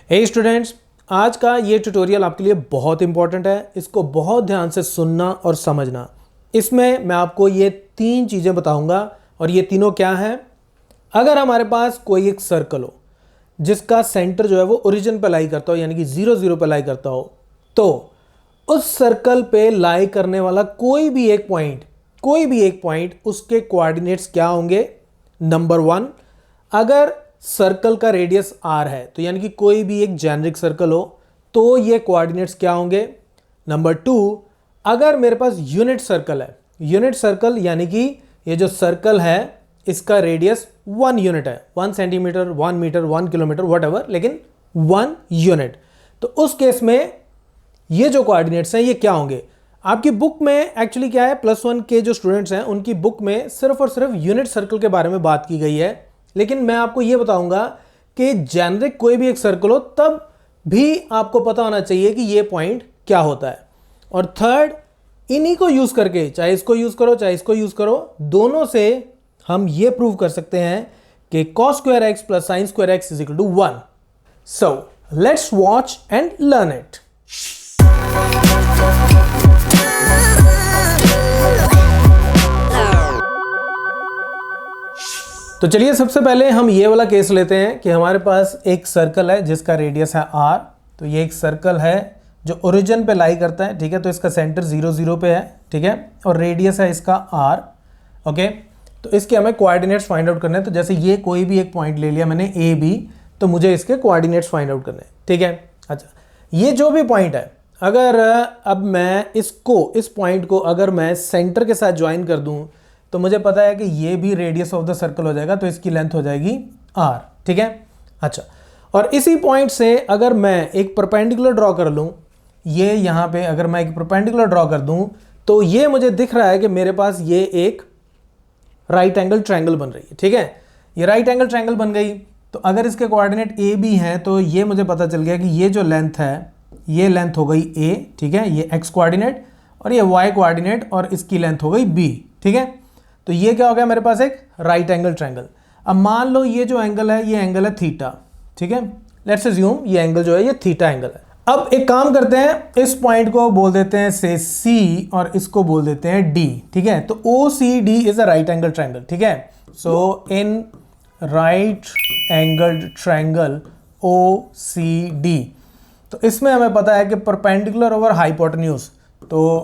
हे students, आज का ये ट्यूटोरियल आपके लिए बहुत इंपॉर्टेंट है। इसको बहुत ध्यान से सुनना और समझना। इसमें मैं आपको ये 3 चीज़ें बताऊंगा और ये तीनों क्या हैं। अगर हमारे पास कोई एक सर्कल हो जिसका सेंटर जो है वो ओरिजिन पे लाई करता हो, यानी कि 0 0 पे लाई करता हो, तो उस सर्कल पे लाई करने वाला कोई भी एक पॉइंट उसके कोऑर्डिनेट्स क्या होंगे। नंबर 1, अगर सर्कल का रेडियस r है तो यानी कि कोई भी एक जेनरिक सर्कल हो तो ये कोऑर्डिनेट्स क्या होंगे। नंबर 2, अगर मेरे पास यूनिट सर्कल यानी कि ये जो सर्कल है इसका रेडियस 1 यूनिट है, 1 सेंटीमीटर, 1 मीटर, 1 किलोमीटर, व्हाटएवर, लेकिन 1 यूनिट। तो उस केस में ये जो कोऑर्डिनेट्स हैं ये क्या होंगे। आपकी बुक में एक्चुअली क्या है, +1 के जो स्टूडेंट्स हैं उनकी बुक में सिर्फ और सिर्फ यूनिट सर्कल के बारे में बात की गई है, लेकिन मैं आपको यह बताऊंगा कि जेनरिक कोई भी एक सर्कल हो तब भी आपको पता होना चाहिए कि यह पॉइंट क्या होता है। और थर्ड, इन्हीं को यूज करके, चाहे इसको यूज करो चाहे इसको यूज करो, दोनों से हम यह प्रूव कर सकते हैं कि cos² x + sin² x = 1। So let's watch and learn it. तो चलिए सबसे पहले हम ये वाला केस लेते हैं कि हमारे पास एक सर्कल है जिसका रेडियस है r। तो ये एक सर्कल है जो ओरिजिन पे लाई करता है, ठीक है। तो इसका सेंटर 0 0 पे है, ठीक है, और रेडियस है इसका r। ओके, तो इसके हमें कोऑर्डिनेट्स फाइंड आउट करने हैं। तो जैसे ये कोई भी एक पॉइंट ले लिया मैंने a b, तो मुझे इसके कोऑर्डिनेट्स फाइंड आउट करने हैं, ठीक है। अच्छा, ये जो भी पॉइंट है, अगर अब मैं इस पॉइंट को अगर मैं सेंटर के साथ ज्वाइन कर दूं तो मुझे पता है कि ये भी रेडियस ऑफ द सर्कल हो जाएगा, तो इसकी लेंथ हो जाएगी r, ठीक है। अच्छा, और इसी पॉइंट से अगर मैं एक परपेंडिकुलर ड्रॉ कर लूँ, ये यहाँ पे अगर मैं एक परपेंडिकुलर ड्रॉ कर दूँ तो ये मुझे दिख रहा है कि मेरे पास ये एक राइट एंगल ट्रायंगल बन रही है, ठीक है। ये राइट एंगल ट्रायंगल बन गई। तो अगर इसके कोऑर्डिनेट a b हैं तो ये मुझे पता चल गया कि ये जो लेंथ है ये लेंथ हो गई a, ठीक है, ये x कोऑर्डिनेट, और ये y कोऑर्डिनेट, और इसकी लेंथ हो गई b, ठीक है। तो ये क्या हो गया, मेरे पास एक राइट एंगल ट्रायंगल। अब मान लो ये जो एंगल है ये एंगल है थीटा, ठीक है। लेट्स अज्यूम ये एंगल जो है ये थीटा एंगल है। अब एक काम करते हैं, इस पॉइंट को बोल देते हैं से C और इसको बोल देते हैं D, ठीक है। तो OCD is a right angle triangle, ठीक है। So in right angle triangle OCD, तो इसमें हमें पता है कि परपेंडिकुलर ओवर हाइपोटेन्यूज, तो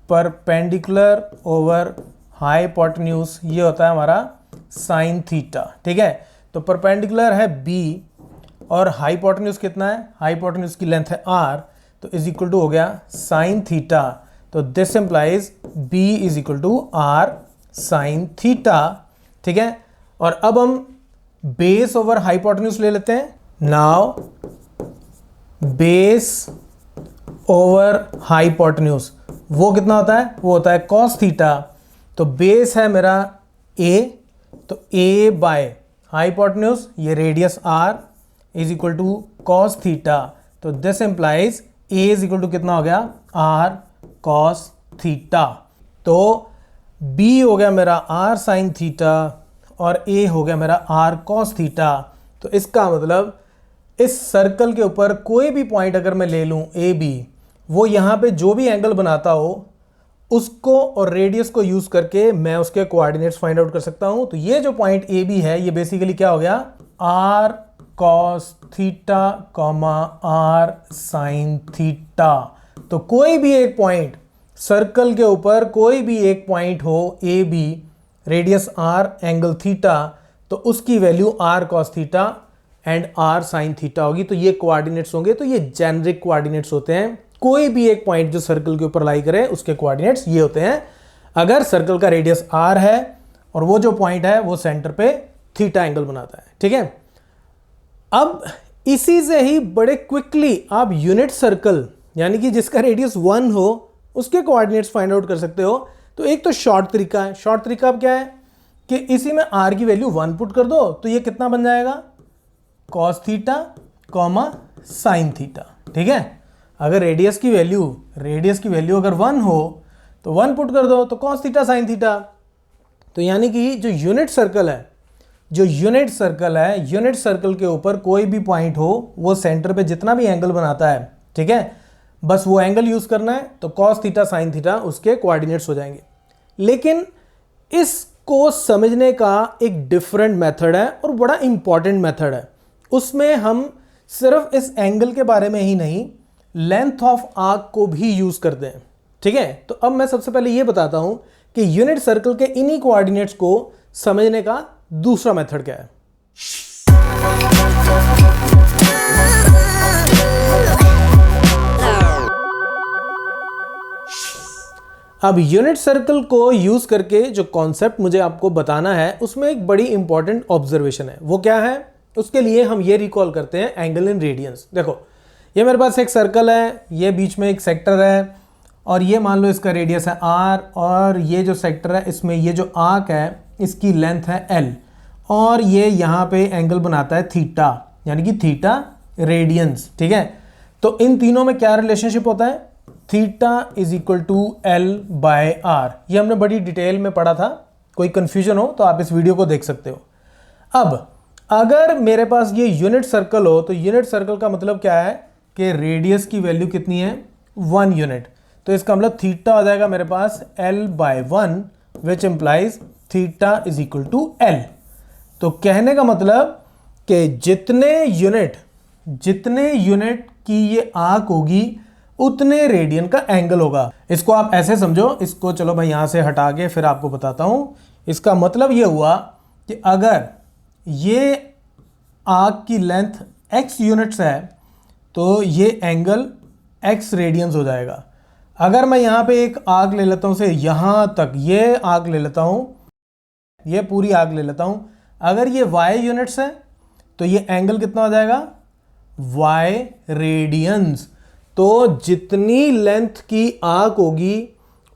परपेंडिकुलर ओवर हाइपोटेन्यूज ये होता है हमारा साइन थीटा, ठीक है। तो परपेंडिकुलर है b और हाइपोटेन्यूज कितना है, हाइपोटेन्यूज की लेंथ है r, तो इज इक्वल टू हो गया साइन थीटा। तो this implies b is equal to r sine theta, ठीक है। और अब हम बेस ओवर हाइपोटेन्यूज ले लेते हैं। नाउ बेस ओवर हाइपोटेन्यूज वो कितना होता है, वो होता है cos थीटा। तो बेस है मेरा a, तो a बाय हाइपोटेन्यूज ये radius r is equal to cos theta. तो this implies a is equal to कितना हो गया, r cos थीटा। तो b हो गया मेरा r साइन थीटा और a हो गया मेरा r cos थीटा। तो इसका मतलब इस सर्कल के ऊपर कोई भी पॉइंट अगर मैं ले लूं a b, वो यहाँ पे जो भी एंगल बनाता हो उसको और रेडियस को यूज करके मैं उसके कोऑर्डिनेट्स फाइंड आउट कर सकता हूं। तो ये जो पॉइंट ए बी है ये बेसिकली क्या हो गया, r cos theta r sin theta. तो कोई भी एक पॉइंट सर्कल के ऊपर कोई भी एक पॉइंट हो A B, radius r, angle theta, तो उसकी value r cos theta and r sin theta होगी। तो ये कोऑर्डिनेट्स होंगे। तो ये जेनरिक कोऑर्डिनेट्स होते हैं। कोई भी एक पॉइंट जो सर्कल के ऊपर लाई करे उसके कोऑर्डिनेट्स ये होते हैं अगर सर्कल का रेडियस r है और वो जो पॉइंट है वो सेंटर पे थीटा एंगल बनाता है, ठीक है। अब इसी से ही बड़े क्विकली आप यूनिट सर्कल यानी कि जिसका रेडियस 1 हो उसके कोऑर्डिनेट्स फाइंड आउट कर सकते हो। तो एक तो शॉर्ट तरीका है। शॉर्ट तरीका अब क्या है कि इसी में r की वैल्यू 1 पुट कर दो, तो ये कितना बन जाएगा, cos थीटा sin थीटा, ठीक है। अगर रेडियस की वैल्यू अगर 1 हो तो 1 पुट कर दो, तो cos थीटा sin थीटा। तो यानी कि जो यूनिट सर्कल है जो यूनिट सर्कल है, यूनिट सर्कल के ऊपर कोई भी पॉइंट हो, वो सेंटर पे जितना भी एंगल बनाता है, ठीक है, बस वो एंगल यूज करना है, तो कॉस थीटा साइन थीटा उसके कोऑर्डिनेट्स हो जाएंगे। लेकिन इसको समझने का एक डिफरेंट मेथड है और बड़ा इंपॉर्टेंट मेथड है। उसमें हम सिर्फ इस एंगल के बारे में ही नहीं, लेंथ ऑफ आर्क को भी यूज करते हैं, ठीक है। तो अब मैं सबसे पहले ये बताता हूं कि यूनिट सर्कल के इन्हीं कोऑर्डिनेट्स को समझने का दूसरा मेथड क्या है। अब यूनिट सर्कल को यूज करके जो कॉन्सेप्ट मुझे आपको बताना है, उसमें एक बड़ी इंपॉर्टेंट ऑब्जर्वेशन है। वो क्या है? उसके लिए हम ये रिकॉल करते हैं एंगल इन रेडियंस। देखो, ये मेरे पास एक सर्कल है, ये बीच में एक सेक्टर है, और ये मान लो इसका रेडियस है r, और ये जो सेक्टर है इसमें ये जो आर्क है इसकी लेंथ है l, और ये यहाँ पे एंगल बनाता है थीटा, यानी कि थीटा रेडियंस, ठीक है। तो इन तीनों में क्या रिलेशनशिप होता है? Theta is equal to l by r। ये हमने बड़ी डिटेल में पढ़ा था, कोई कंफ्यूजन हो तो आप इस वीडियो को देख सकते हो। अब अगर मेरे पास ये यूनिट सर्कल हो, तो यूनिट सर्कल का मतलब क्या है कि रेडियस की वैल्यू कितनी है? 1 यूनिट। तो इसका मतलब थीटा हो जाएगा मेरे पास l by 1, which implies theta is equal to l। तो कहने का मतलब कि जितने यूनिट की ये आर्क होगी उतने रेडियन का एंगल होगा। इसको आप ऐसे समझो, इसको चलो मैं यहां से हटा के फिर आपको बताता हूं। इसका मतलब ये हुआ कि अगर ये आर्क की लेंथ x यूनिट्स है तो ये एंगल x रेडियंस हो जाएगा। अगर मैं यहाँ पे एक आर्क ले लेता हूँ से यहाँ तक, ये आर्क ले लेता हूँ, ये पूरी आर्क ले लेता हूँ, अगर ये y यूनिट्स है तो ये एंगल कितना हो जाएगा? y radians. तो जितनी लेंथ की आर्क होगी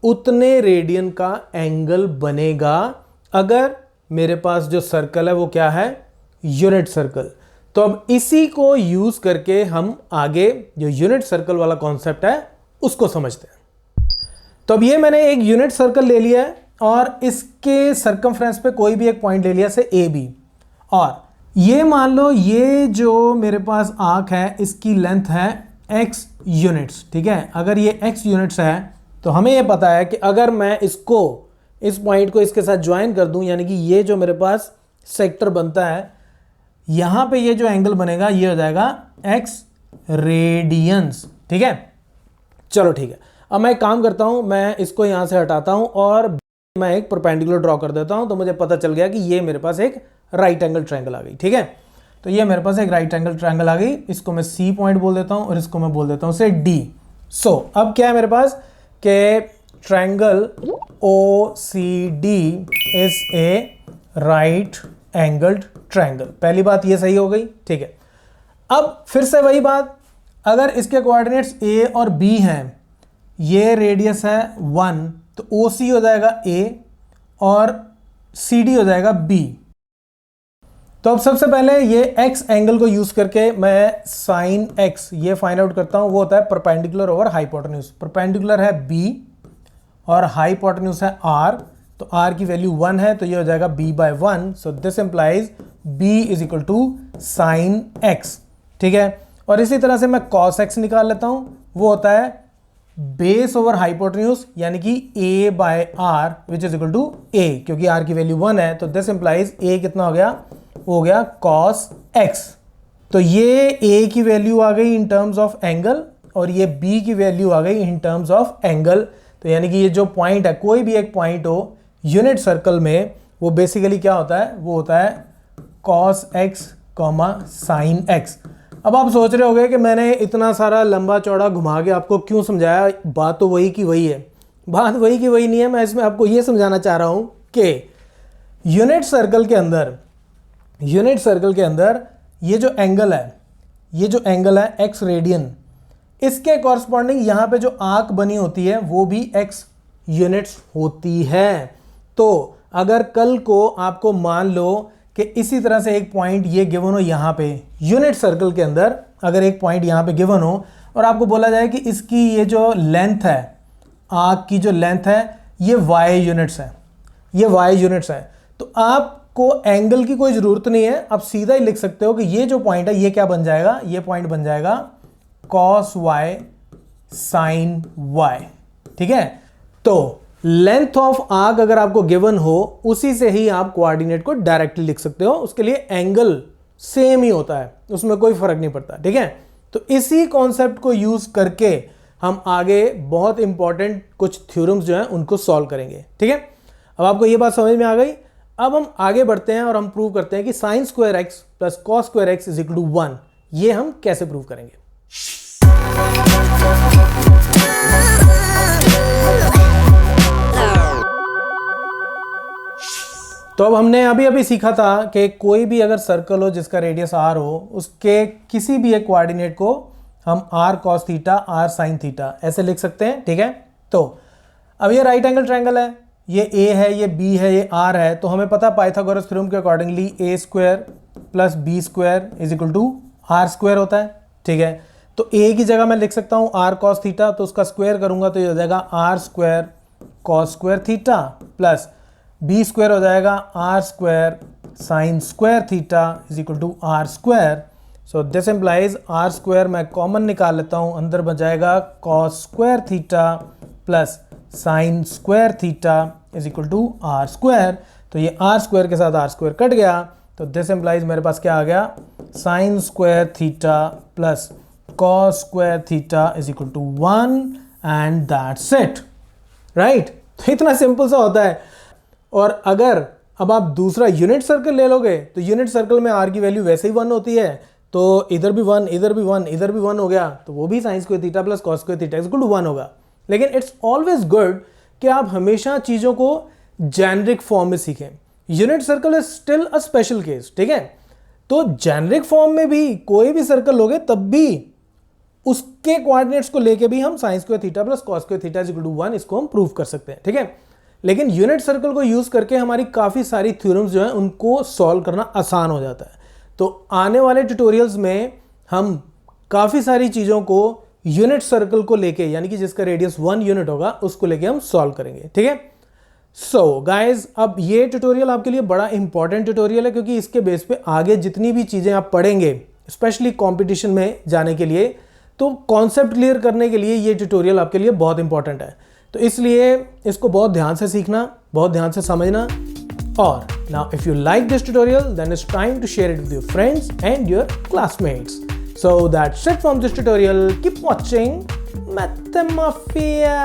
उतने रेडियन का एंगल बनेगा, अगर मेरे पास जो सर्कल है वो क्या है? Unit circle. तो अब इसी को यूज करके हम आगे जो यूनिट सर्कल वाला कॉन्सेप्ट है उसको समझते हैं। तो अब ये मैंने एक यूनिट सर्कल ले लिया है और इसके सर्कमफ्रेंस पे कोई भी एक पॉइंट ले लिया से ए बी, और ये मान लो ये जो मेरे पास आर्क है इसकी लेंथ है x यूनिट्स, ठीक है। अगर ये x यूनिट्स है तो हमें ये पता है कि अगर मैं इसको, इस पॉइंट को इसके साथ ज्वाइन कर दूं, यानी कि ये जो मेरे पास सेक्टर बनता है, यहां पे ये जो एंगल बनेगा ये हो जाएगा x रेडियंस, ठीक है। चलो ठीक है, अब मैं एक काम करता हूं, मैं इसको यहां से हटाता हूं और मैं एक परपेंडिकुलर ड्रॉ कर देता हूं, तो मुझे पता चल गया कि ये मेरे पास एक राइट एंगल ट्रायंगल आ गई, ठीक है। तो ये मेरे पास एक राइट एंगल ट्रायंगल आ गई, इसको मैं सी पॉइंट बोल देता हूं और इसको मैं बोल देता हूं से डी। सो अब क्या है मेरे पास कि triangle O C D is a right angled triangle. पहली बात ये सही हो गई, ठीक है। अब फिर से वही बात, अगर इसके कोऑर्डिनेट्स ए और बी हैं, ये रेडियस है 1, तो ओ सी हो जाएगा ए और सी डी हो जाएगा बी। तो अब सबसे पहले ये x एंगल को यूज करके मैं साइन x ये फाइंड आउट करता हूं, वो होता है परपेंडिकुलर ओवर हाइपोटेन्यूज। परपेंडिकुलर है b और हाइपोटेन्यूज है r, तो r की वैल्यू 1 है तो ये हो जाएगा b by 1। So this implies b is equal to sine x, ठीक है। और इसी तरह से मैं cos x निकाल लेता हूं, वो होता है बेस ओवर हाइपोटेन्यूज, यानी कि a by r which is equal to a, क्योंकि r की वैल्यू 1 है तो दिस इंप्लाइज a कितना हो गया? हो गया cos x। तो ये a की वैल्यू आ गई इन टर्म्स ऑफ एंगल और ये b की वैल्यू आ गई इन टर्म्स ऑफ एंगल। तो यानी कि ये जो पॉइंट है, कोई भी एक पॉइंट हो यूनिट सर्कल में, वो बेसिकली क्या होता है? वो होता है cos x, sin x। अब आप सोच रहे होंगे कि मैंने इतना सारा लंबा चौड़ा घुमा के आपको क्यों समझाया, बात तो वही की वही है। बात वही की वही नहीं है, मैं इसमें आपको ये समझाना चाह रहा हूं कि यूनिट सर्कल के अंदर ये जो एंगल है x रेडियन, इसके कॉरस्पॉन्डिंग यहाँ पे जो आर्क बनी होती है वो भी x यूनिट्स होती है। तो अगर कल को आपको मान लो कि इसी तरह से एक पॉइंट ये गिवन हो यहाँ पे यूनिट सर्कल के अंदर, अगर एक पॉइंट यहाँ पे गिवन हो और आपको बोला जाए कि इसकी ये जो लेंथ है, आर्क की जो लेंथ है, ये y यूनिट्स है, तो आप आपको एंगल की कोई जरूरत नहीं है, आप सीधा ही लिख सकते हो कि ये जो पॉइंट है ये क्या बन जाएगा, ये पॉइंट बन जाएगा cos y sin y। ठीक है, तो लेंथ ऑफ आर्क अगर आपको गिवन हो उसी से ही आप कोऑर्डिनेट को डायरेक्टली लिख सकते हो, उसके लिए एंगल सेम ही होता है, उसमें कोई फर्क नहीं पड़ता। ठीक है, तो इसी कॉन्सेप्ट को यूज करके हम आगे बहुत इंपॉर्टेंट कुछ थ्योरम्स जो हैं उनको सॉल्व करेंगे। ठीक है, अब आपको ये बात समझ में आ गई। अब हम आगे बढ़ते हैं और हम प्रूव करते हैं कि sine square x plus cos square x is equal to 1। ये हम कैसे प्रूव करेंगे। तो अब हमने अभी अभी सीखा था कि कोई भी अगर सर्कल हो जिसका रेडियस r हो, उसके किसी भी एक कोऑर्डिनेट को हम r cos theta r sin theta ऐसे लिख सकते हैं। ठीक है, तो अब ये राइट एंगल ट्रायंगल है, ये a है, ये b है, ये r है, तो हमें पता पाइथागोरस थ्योरम के accordingly a square plus b square is equal to r square होता है। ठीक है, तो a की जगह मैं लिख सकता हूँ r cos थीटा, तो उसका स्क्वायर करूंगा तो ये हो जाएगा r square cos square theta plus b square हो जाएगा r square sin square theta is equal to r square. So this implies r square मैं कॉमन निकाल लेता हूँ, अंदर बच जाएगा cos square theta plus sin square theta is equal to r square. तो ये r स्क्वायर के साथ r स्क्वायर कट गया, तो दिस इम्प्लाइज मेरे पास क्या आ गया, sin square theta plus cos square theta is equal to 1 and that's it. Right, तो इतना सिंपल सा होता है। और अगर अब आप दूसरा यूनिट सर्कल ले लोगे तो यूनिट सर्कल में r की वैल्यू वैसे ही 1 होती है, तो इधर भी 1, इधर भी 1, इधर भी 1 हो गया, तो वो भी sine square theta plus cos square theta is equal to 1 होगा। लेकिन इट्स ऑलवेज गुड कि आप हमेशा चीज़ों को जेनरिक फॉर्म में सीखें। Unit circle is still a special case. ठीक है, तो जेनरिक फॉर्म में भी कोई भी सर्कल लोगे तब भी उसके कोऑर्डिनेट्स को लेके भी हम sine square theta plus cos square theta is equal to 1 इसको हम प्रूव कर सकते हैं। ठीक है, लेकिन यूनिट सर्कल को यूज करके हमारी काफ़ी सारी थ्योरम्स जो हैं उनको सॉल्व करना आसान हो जाता है। तो आने वाले ट्यूटोरियल्स में हम काफ़ी सारी चीज़ों को यूनिट सर्कल को लेके, यानी कि जिसका रेडियस 1 यूनिट होगा, उसको लेके हम सॉल्व करेंगे। ठीक है, सो गाइज अब ये ट्यूटोरियल आपके लिए बड़ा इंपॉर्टेंट ट्यूटोरियल है, क्योंकि इसके बेस पे आगे जितनी भी चीज़ें आप पढ़ेंगे, स्पेशली कॉम्पिटिशन में जाने के लिए, तो कॉन्सेप्ट क्लियर करने के लिए ये ट्यूटोरियल आपके लिए बहुत इंपॉर्टेंट है। तो इसलिए इसको बहुत ध्यान से सीखना, बहुत ध्यान से समझना। और now if you like this tutorial, then it's time to share it with your friends and your classmates. So that's it from this tutorial. Keep watching Mathemafia.